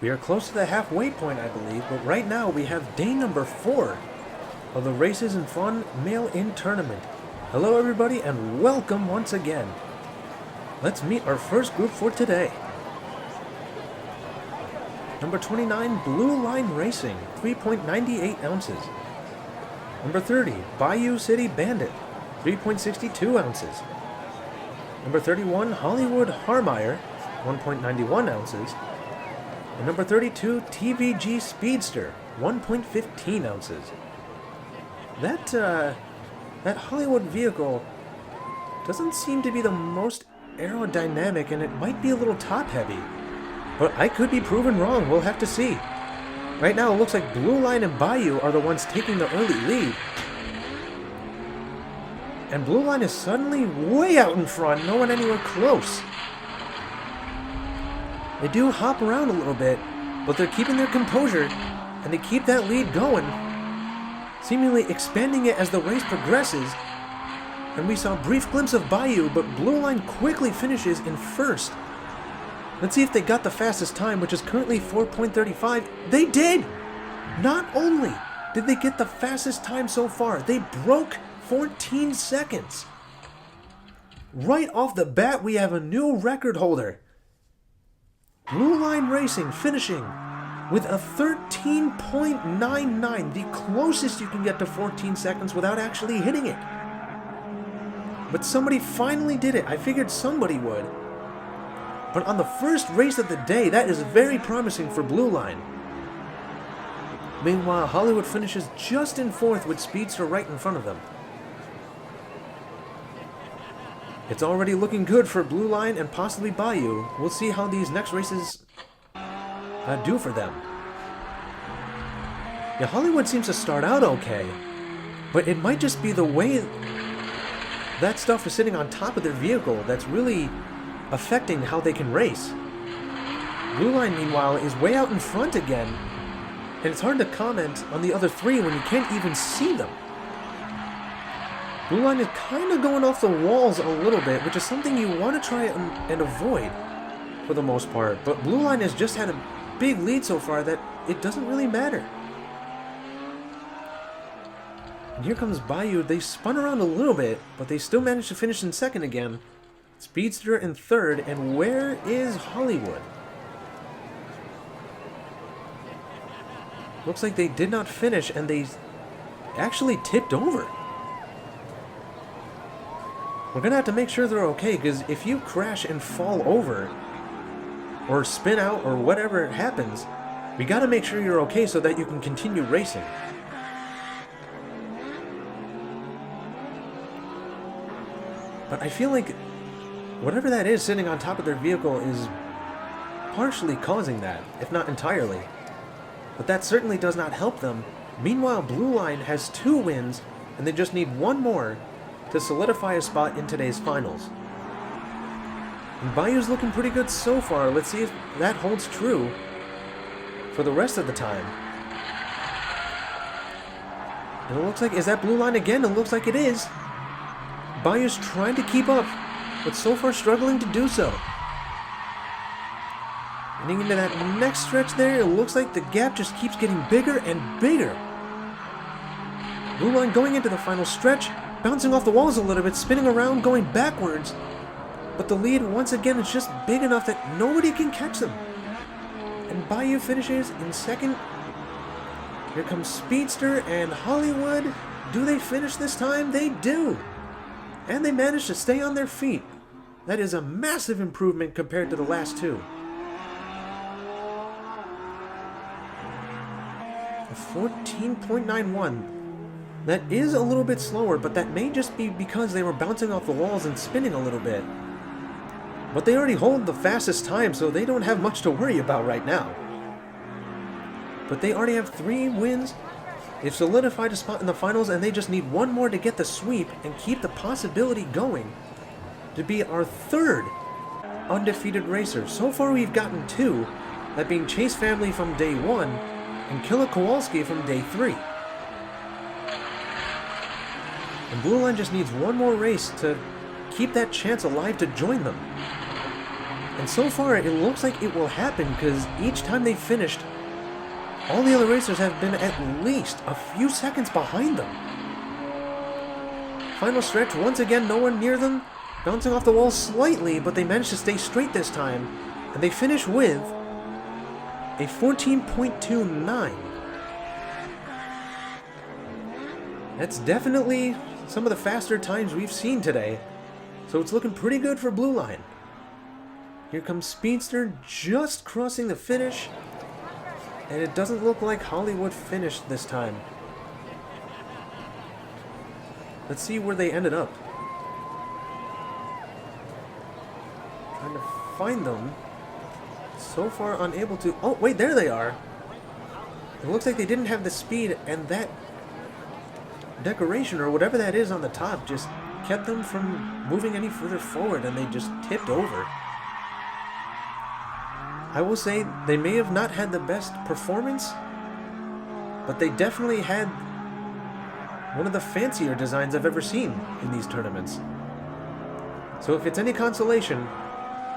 We are close to the halfway point, I believe, but right now we have day number 4 of the Races and Fun Mail-In Tournament. Hello everybody and welcome once again. Let's meet our first group for today. Number 29, Blue Line Racing, 3.98 ounces. Number 30, Bayou City Bandit, 3.62 ounces. Number 31, Hollywood Harmeyer, 1.91 ounces. And number 32, TVG Speedster, 1.15 ounces. That Hollywood vehicle doesn't seem to be the most aerodynamic, and it might be a little top heavy. But I could be proven wrong, we'll have to see. Right now it looks like Blue Line and Bayou are the ones taking the early lead. And Blue Line is suddenly way out in front, no one anywhere close. They do hop around a little bit, but they're keeping their composure, and they keep that lead going, seemingly expanding it as the race progresses. And we saw a brief glimpse of Bayou, but Blue Line quickly finishes in first. Let's see if they got the fastest time, which is currently 4.35. They did! Not only did they get the fastest time so far, they broke 14 seconds. Right off the bat, we have a new record holder. Blue Line Racing finishing with a 13.99, the closest you can get to 14 seconds without actually hitting it. But somebody finally did it. I figured somebody would. But on the first race of the day, that is very promising for Blue Line. Meanwhile, Hollywood finishes just in fourth with Speedster right in front of them. It's already looking good for Blue Line and possibly Bayou. We'll see how these next races do for them. Yeah, Hollywood seems to start out okay, but it might just be the way that stuff is sitting on top of their vehicle that's really affecting how they can race. Blue Line, meanwhile, is way out in front again, and it's hard to comment on the other three when you can't even see them. Blue Line is kind of going off the walls a little bit, which is something you want to try and avoid for the most part. But Blue Line has just had a big lead so far that it doesn't really matter. And here comes Bayou. They spun around a little bit, but they still managed to finish in second again. Speedster in third, and where is Hollywood? Looks like they did not finish, and they actually tipped over. We're gonna have to make sure they're okay, because if you crash and fall over, or spin out, or whatever happens, we gotta make sure you're okay so that you can continue racing. But I feel like whatever that is sitting on top of their vehicle is partially causing that, if not entirely. But that certainly does not help them. Meanwhile, Blue Line has 2 wins, and they just need 1 more to solidify a spot in today's finals. And Bayou's looking pretty good so far. Let's see if that holds true for the rest of the time. And it looks like, is that Blue Line again? It looks like it is. Bayou's trying to keep up, but so far struggling to do so. Getting into that next stretch there, it looks like the gap just keeps getting bigger and bigger. Blue Line going into the final stretch, bouncing off the walls a little bit, spinning around, going backwards. But the lead, once again, is just big enough that nobody can catch them. And Bayou finishes in second. Here comes Speedster and Hollywood. Do they finish this time? They do. And they manage to stay on their feet. That is a massive improvement compared to the last 2. A 14.91. That is a little bit slower, but that may just be because they were bouncing off the walls and spinning a little bit. But they already hold the fastest time, so they don't have much to worry about right now. But they already have 3 wins. They've solidified a spot in the finals, and they just need 1 more to get the sweep and keep the possibility going to be our 3rd undefeated racer. So far we've gotten 2, that being Chase Family from day 1 and Killa Kowalski from day 3. And Blue Line just needs 1 more race to keep that chance alive to join them. And so far, it looks like it will happen because each time they finished, all the other racers have been at least a few seconds behind them. Final stretch, once again, no one near them, bouncing off the wall slightly, but they managed to stay straight this time, and they finish with a 14.29. That's definitely some of the faster times we've seen today, so it's looking pretty good for Blue Line. Here comes Speedster just crossing the finish, and it doesn't look like Hollywood finished this time. Let's see where they ended up. Trying to find them. So far unable to... Oh, wait, there they are. It looks like they didn't have the speed, and that decoration or whatever that is on the top just kept them from moving any further forward, and they just tipped over. I will say they may have not had the best performance, but they definitely had one of the fancier designs I've ever seen in these tournaments. So if it's any consolation,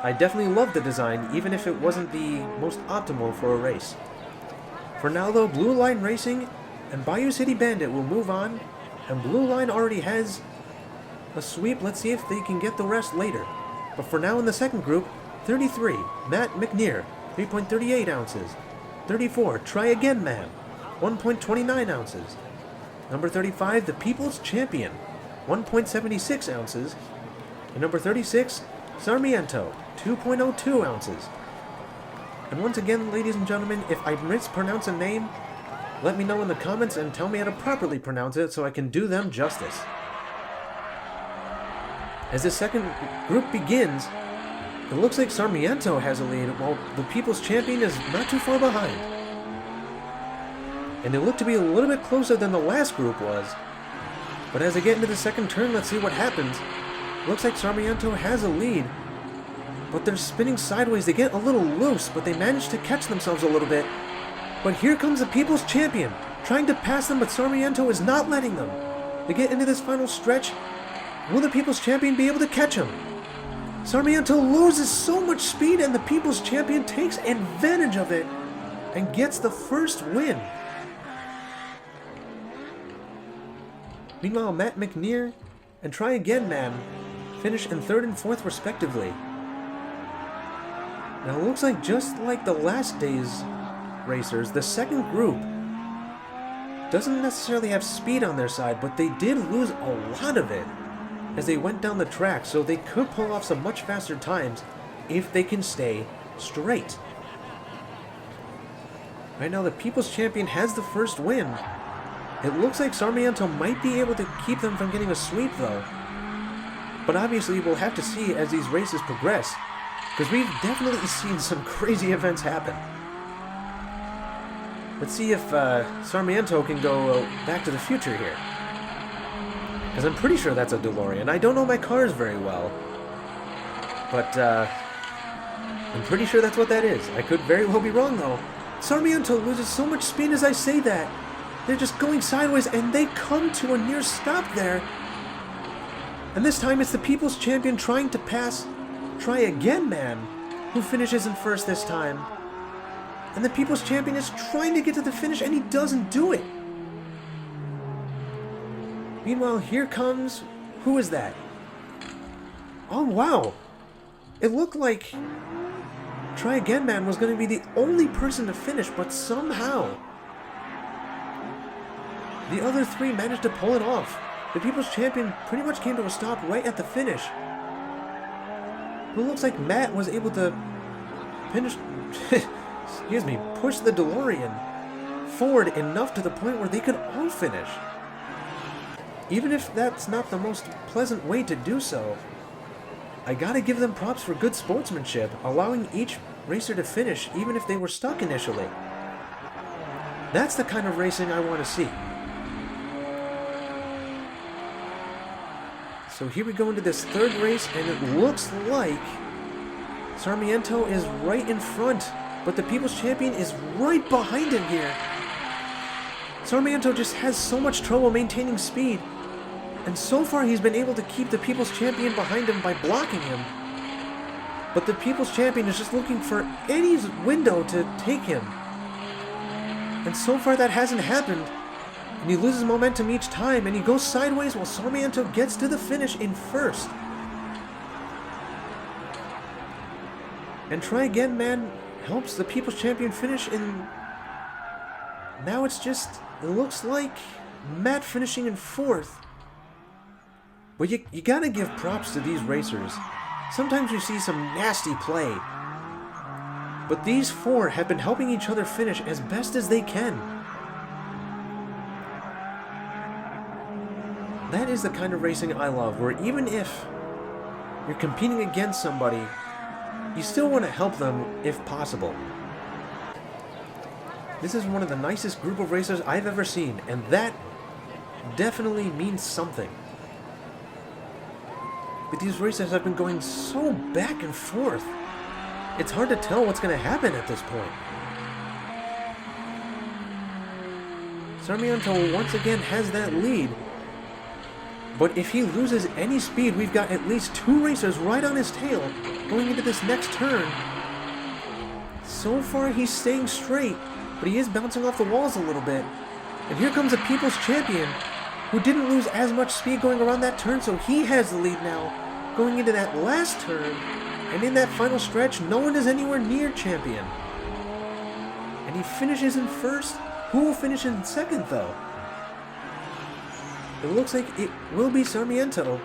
I definitely love the design, even if it wasn't the most optimal for a race. For now though, Blue Line Racing and Bayou City Bandit will move on, and Blue Line already has a sweep. Let's see if they can get the rest later. But for now in the second group, 33, Matt McNear, 3.38 ounces. 34, Try Again Man, 1.29 ounces. Number 35, the People's Champion, 1.76 ounces. And number 36, Sarmiento, 2.02 ounces. And once again, ladies and gentlemen, if I mispronounce a name, let me know in the comments and tell me how to properly pronounce it so I can do them justice. As the second group begins, it looks like Sarmiento has a lead, while the People's Champion is not too far behind. And they look to be a little bit closer than the last group was. But as they get into the second turn, let's see what happens. Looks like Sarmiento has a lead, but they're spinning sideways. They get a little loose, but they manage to catch themselves a little bit. But here comes the People's Champion, trying to pass them, but Sarmiento is not letting them. They get into this final stretch. Will the People's Champion be able to catch him? Sarmiento loses so much speed, and the People's Champion takes advantage of it and gets the first win. Meanwhile, Matt McNear and Try Again Man finish in third and fourth respectively. Now it looks like just like the last day's racers, the second group doesn't necessarily have speed on their side, but they did lose a lot of it as they went down the track, so they could pull off some much faster times if they can stay straight. Right now the People's Champion has the first win. It looks like Sarmiento might be able to keep them from getting a sweep though. But obviously we'll have to see as these races progress, because we've definitely seen some crazy events happen. Let's see if Sarmiento can go back to the future here. Because I'm pretty sure that's a DeLorean. I don't know my cars very well, but I'm pretty sure that's what that is. I could very well be wrong though. Sarmiento loses so much speed as I say that. They're just going sideways, and they come to a near stop there. And this time it's the People's Champion trying to pass Try Again Man, who finishes in first this time. And the People's Champion is trying to get to the finish, and he doesn't do it. Meanwhile, here comes... Who is that? Oh, wow. It looked like Try Again Man was going to be the only person to finish, but somehow the other three managed to pull it off. The People's Champion pretty much came to a stop right at the finish. But it looks like Matt was able to finish... excuse me, push the DeLorean forward enough to the point where they could all finish. Even if that's not the most pleasant way to do so, I gotta give them props for good sportsmanship, allowing each racer to finish even if they were stuck initially. That's the kind of racing I want to see. So here we go into this third race, and it looks like Sarmiento is right in front, but the People's Champion is right behind him here. Sarmiento just has so much trouble maintaining speed, and so far he's been able to keep the People's Champion behind him by blocking him. But the People's Champion is just looking for any window to take him. And so far that hasn't happened. And he loses momentum each time, and he goes sideways while Sarmiento gets to the finish in first. And Try Again Man helps the People's Champion finish in... Now it's just... It looks like Matt finishing in fourth. But you gotta give props to these racers. Sometimes you see some nasty play. But these four have been helping each other finish as best as they can. That is the kind of racing I love, where even if you're competing against somebody, you still want to help them if possible. This is one of the nicest group of racers I've ever seen, and that definitely means something. But these racers have been going so back and forth. It's hard to tell what's going to happen at this point. Sarmiento once again has that lead. But if he loses any speed, we've got at least two racers right on his tail going into this next turn. So far he's staying straight, but he is bouncing off the walls a little bit. And here comes a People's Champion who didn't lose as much speed going around that turn, so he has the lead now going into that last turn. And in that final stretch, no one is anywhere near champion. And he finishes in first. Who will finish in second, though? It looks like it will be Sarmiento.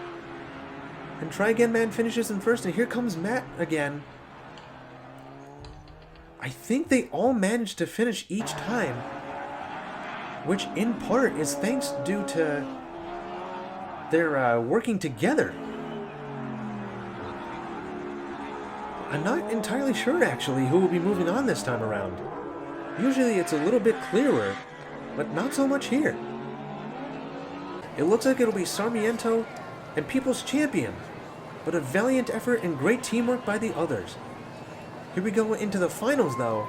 And Try Again Man finishes in first, and here comes Matt again. I think they all managed to finish each time, which in part is thanks due to their working together. I'm not entirely sure, actually, who will be moving on this time around. Usually it's a little bit clearer, but not so much here. It looks like it'll be Sarmiento and People's Champion, but a valiant effort and great teamwork by the others. Here we go into the finals, though.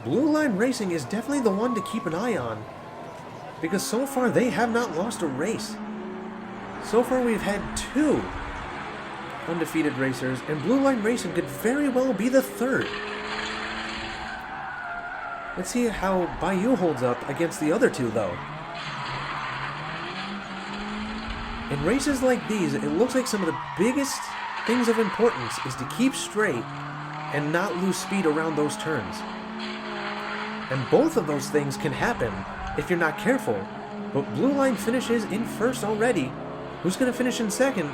Blue Line Racing is definitely the one to keep an eye on, because so far they have not lost a race. So far we've had two undefeated racers, and Blue Line Racing could very well be the third. Let's see how Bayou holds up against the other two, though. In races like these, it looks like some of the biggest things of importance is to keep straight and not lose speed around those turns. And both of those things can happen if you're not careful. But Blue Line finishes in first already. Who's going to finish in second?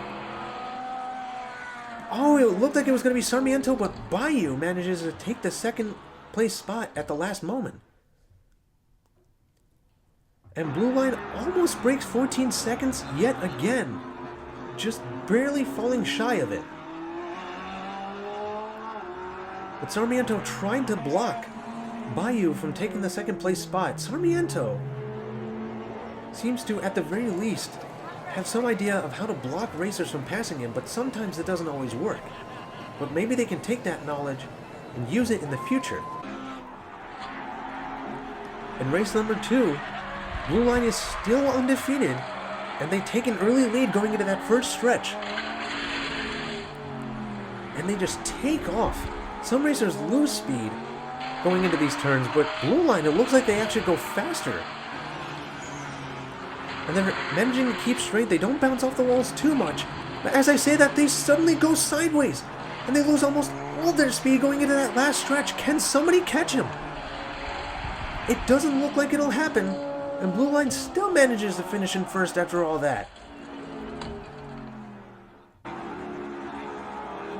Oh, it looked like it was going to be Sarmiento, but Bayou manages to take the second place spot at the last moment. And Blue Line almost breaks 14 seconds yet again, just barely falling shy of it. But Sarmiento tried to block Bayou from taking the second place spot. Sarmiento seems to, at the very least, have some idea of how to block racers from passing him, but sometimes it doesn't always work. But maybe they can take that knowledge and use it in the future. In race number 2, Blue Line is still undefeated, and they take an early lead going into that first stretch. And they just take off. Some racers lose speed going into these turns, but Blue Line, it looks like they actually go faster. And they're managing to keep straight. They don't bounce off the walls too much. But as I say that, they suddenly go sideways, and they lose almost all their speed going into that last stretch. Can somebody catch him? It doesn't look like it'll happen, and Blue Line still manages to finish in first after all that.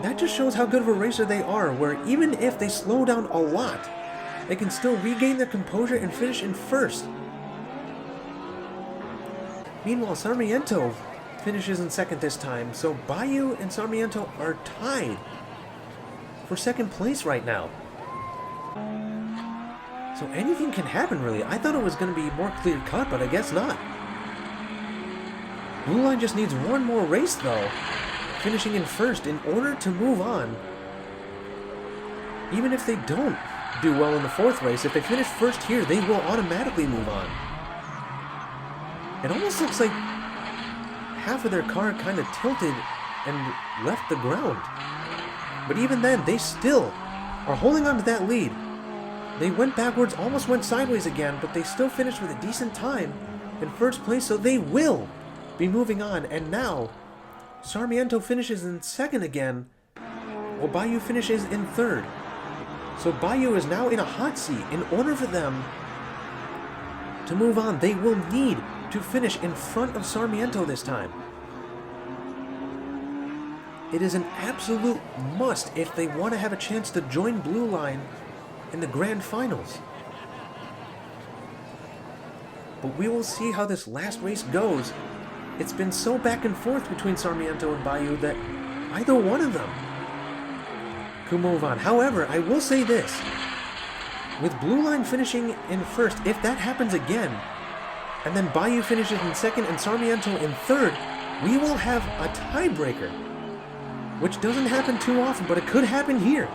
That just shows how good of a racer they are, where even if they slow down a lot, they can still regain their composure and finish in first. Meanwhile, Sarmiento finishes in second this time, so Bayou and Sarmiento are tied for second place right now. So anything can happen, really. I thought it was going to be more clear-cut, but I guess not. Blue Line just needs one more race, though, finishing in first in order to move on. Even if they don't do well in the fourth race, if they finish first here, they will automatically move on. It almost looks like half of their car kind of tilted and left the ground. But even then, they still are holding on to that lead. They went backwards, almost went sideways again, but they still finished with a decent time in first place, so they will be moving on. And now, Sarmiento finishes in second again, while Bayou finishes in third. So Bayou is now in a hot seat. In order for them to move on, they will need to finish in front of Sarmiento this time. It is an absolute must if they want to have a chance to join Blue Line in the grand finals. But we will see how this last race goes. It's been so back and forth between Sarmiento and Bayou that either one of them could move on. However, I will say this. With Blue Line finishing in first, if that happens again, and then Bayou finishes in second and Sarmiento in third, we will have a tiebreaker, which doesn't happen too often, but it could happen here.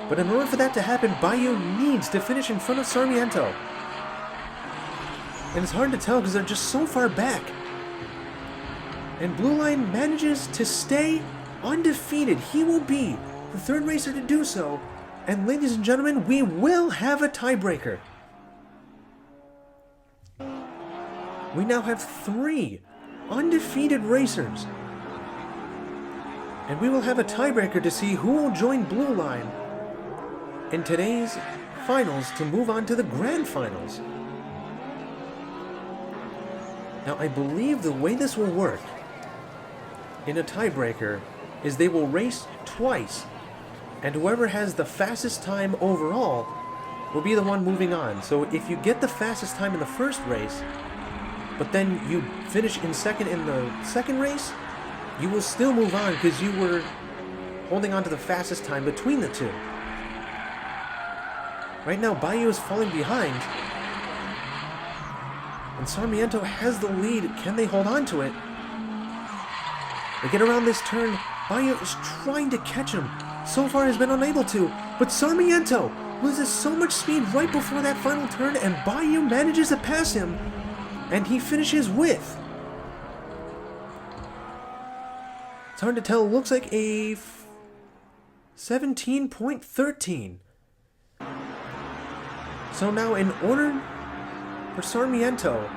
But in order for that to happen, Bayou needs to finish in front of Sarmiento. And it's hard to tell because they're just so far back. And Blue Line manages to stay undefeated. He will be the third racer to do so. And ladies and gentlemen, we will have a tiebreaker. We now have 3 undefeated racers. And we will have a tiebreaker to see who will join Blue Line in today's finals to move on to the grand finals. Now, I believe the way this will work in a tiebreaker is they will race twice, and whoever has the fastest time overall will be the one moving on. So if you get the fastest time in the first race, but then you finish in second in the second race, you will still move on because you were holding on to the fastest time between the two. Right now, Bayou is falling behind, and Sarmiento has the lead. Can they hold on to it? They get around this turn. Bayou is trying to catch him. So far has been unable to, but Sarmiento loses so much speed right before that final turn, and Bayou manages to pass him, and he finishes with... It's hard to tell. It looks like a 17.13. So now, in order for Sarmiento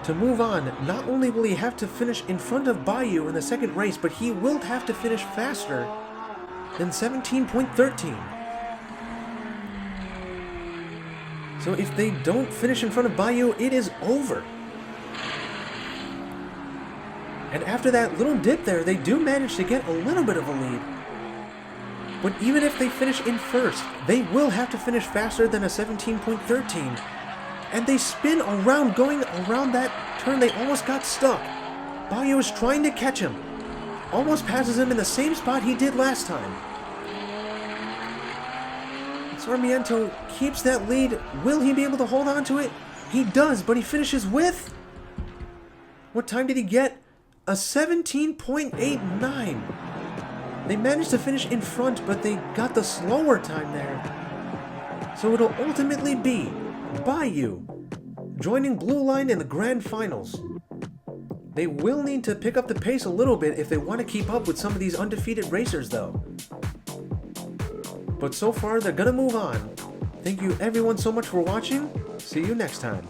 to move on, not only will he have to finish in front of Bayou in the second race, but he will have to finish faster than 17.13. So if they don't finish in front of Bayou, it is over. And after that little dip there, they do manage to get a little bit of a lead. But even if they finish in first, they will have to finish faster than a 17.13. And they spin around, going around that turn. They almost got stuck. Bayou is trying to catch him. Almost passes him in the same spot he did last time. Sarmiento keeps that lead. Will he be able to hold on to it? He does, but he finishes with... What time did he get? A 17.89. They managed to finish in front, but they got the slower time there. So it'll ultimately be Bayou joining Blue Line in the grand finals. They will need to pick up the pace a little bit if they want to keep up with some of these undefeated racers, though. But so far, they're gonna move on. Thank you everyone so much for watching. See you next time.